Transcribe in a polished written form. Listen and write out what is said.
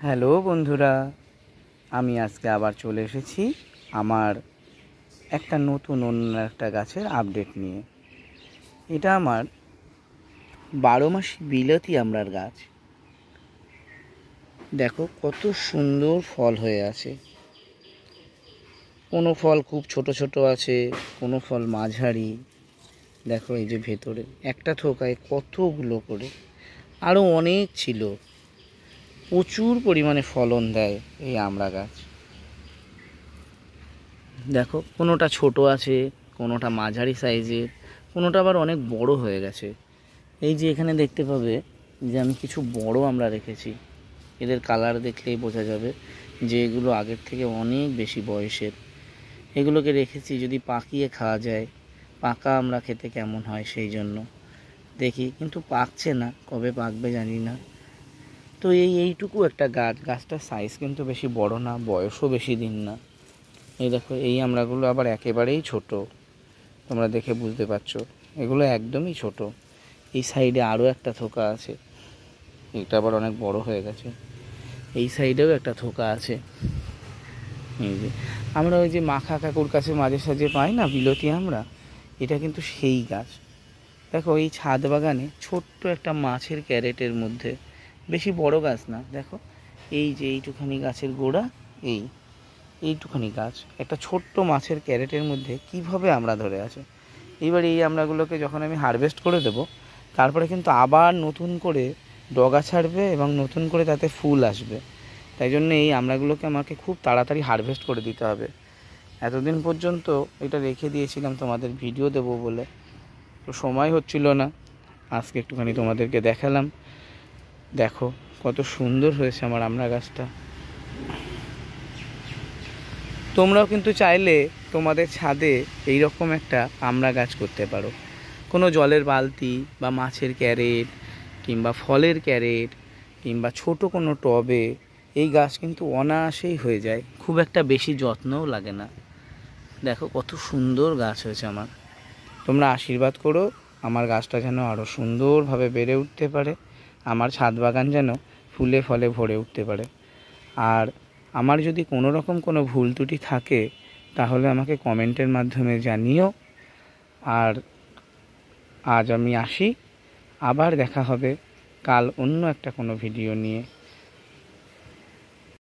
Hello বন্ধুরা, আমি আজকে আবার চলে এসেছি আমার একটা নতুন অন্য একটা গাছের আপডেট নিয়ে। এটা আমার 12 মাসি বিলাতি আমড়ার গাছ। দেখো কত সুন্দর ফল হয়ে আছে। কোনো ফল খুব ছোট ছোট আছে, কোনো ফল মাঝারি। দেখো এই যে ভেতরে একটা থোকায় কতগুলো করে, আরও অনেক ছিল। প্রচুর পরিমাণে ফলন দেয় এই আমড়া গাছ। দেখো কোনোটা ছোট আছে, কোনোটা মাঝারি সাইজের, কোনোটা আবার অনেক বড় হয়ে গেছে। এই যে এখানে দেখতে পাবে যে আমি কিছু বড় আমরা রেখেছি। এদের কালার দেখলেই বোঝা যাবে যে এগুলো আগের থেকে অনেক বেশি বয়সের। এগুলোকে রেখেছি যদি পাকিয়ে খাওয়া যায়, পাকা আমরা খেতে কেমন হয় সেই জন্য। দেখি, কিন্তু পাকছে না, কবে পাকবে জানি না। তো এইটুকু একটা গাছটার সাইজ কিন্তু বেশি বড় না, বয়সও বেশি দিন না। এই দেখো এই আমড়াগুলো আবার একেবারেই ছোট, তোমরা দেখে বুঝতে পারছো এগুলো একদমই ছোট। এই সাইডে আরও একটা থোকা আছে, এটা আবার অনেক বড় হয়ে গেছে। এই সাইডেও একটা থোকা আছে। এই যে আমরা ওই যে মাখা কাকুর কাছে মাঝে সাঝে পাই না বিলতি আমড়া, এটা কিন্তু সেই গাছ। দেখো এই ছাদ বাগানে ছোট্ট একটা মাছের ক্যারেটের মধ্যে, বেশি বড় গাছ না, দেখো এই যে এইটুখানি গাছের গোড়া, এইটুখানি গাছ একটা ছোট্ট মাছের ক্যারেটের মধ্যে কিভাবে আমড়া ধরে আছে। এইবার এই আমড়াগুলোকে যখন আমি হারভেস্ট করে দেব, তারপরে কিন্তু আবার নতুন করে ডগা ছাড়বে এবং নতুন করে তাতে ফুল আসবে। তাই জন্য এই আমড়াগুলোকে আমাকে খুব তাড়াতাড়ি হারভেস্ট করে দিতে হবে। এতদিন পর্যন্ত এটা রেখে দিয়েছিলাম তোমাদের ভিডিও দেবো বলে, তো সময় হচ্ছিল না। আজকে একটুখানি তোমাদেরকে দেখালাম। দেখো কত সুন্দর হয়েছে আমার আমড়া গাছটা। তোমরাও কিন্তু চাইলে তোমাদের ছাদে এই রকম একটা আমড়া গাছ করতে পারো। কোনো জলের বালতি বা মাছের ক্যারেট কিংবা ফলের ক্যারেট কিংবা ছোট কোনো টবে এই গাছ কিন্তু অনায়াসেই হয়ে যায়, খুব একটা বেশি যত্নও লাগে না। দেখো কত সুন্দর গাছ হয়েছে আমার। তোমরা আশীর্বাদ করো আমার গাছটা যেন আরও সুন্দরভাবে বেড়ে উঠতে পারে, আমার ছাদ বাগান যেন ফুলে ফলে ভরে উঠতে পারে। আর আমার যদি কোনো রকম কোনো ভুল ত্রুটি থাকে তাহলে আমাকে কমেন্টের মাধ্যমে জানিও। আর আজ আমি আসি, আবার দেখা হবে কাল অন্য একটা কোনো ভিডিও নিয়ে।